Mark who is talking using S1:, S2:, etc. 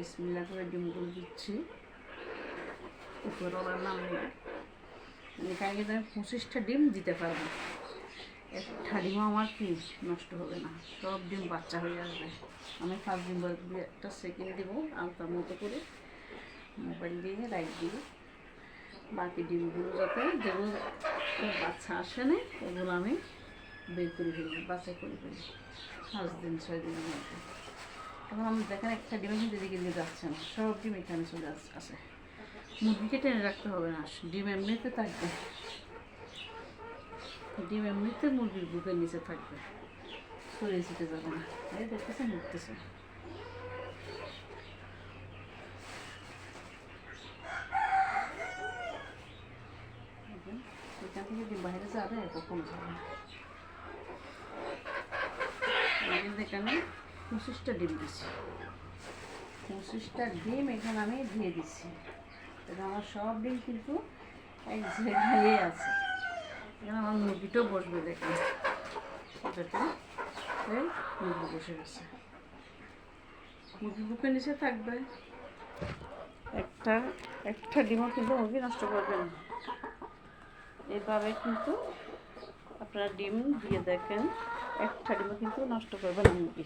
S1: বিসমিল্লাহ করে ডিমগুলো দিচ্ছি উপরওয়ালার নাম নিয়ে। এখানে কিন্তু আমি 25টা ডিম দিতে পারবো। একটা ডিমও আমার কি নষ্ট হবে না, সব ডিম বাচ্চা হয়ে আসবে। আমি ফার্স্ট ডিম দিয়ে একটা সেকেন্ড দেবো আলতার মতো করে মোবাইল দিয়ে লাইট দিয়ে, বাকি ডিমগুলো যাতে যেগুলো বাচ্চা আসে না ওগুলো আমি বের করে ফেলি, বাছাই করে ফেলি 5 দিন 6 দিনের মধ্যে। এখন আমি দেখেন একটা ডিমে কিন্তু এদিকে নিয়ে যাচ্ছে না, সব ডিম এখানে চলে আসে। মুরগিকে টেনে রাখতে হবে না, ডিম এমনিতে থাকবে, ডিম এমনিতে মুরগির বুকের নিচে থাকবে, ছড়িয়ে ছিটে যাবে না। এই দেখতেছে মুড়তেছে। এখান থেকে ডিম বাইরে যাবে, কখনো যাবে না। এখানে 25টা ডিম দিচ্ছি, 25টা ডিম এখানে আমি দিয়ে দিচ্ছি। এটা আমার সব ডিম কিন্তু এক জায়গায় আছে। এখানে আমার মুরগিটাও বসবে, দেখেন এটাতে মুরগি বসে গেছে, মুরগি বুকের নিচে থাকবে। একটা ডিমও কিন্তু মুরগি নষ্ট করবে না। এভাবে কিন্তু আপনারা ডিম দিয়ে দেখেন, একটা ডিমও কিন্তু নষ্ট করবে না মুরগি।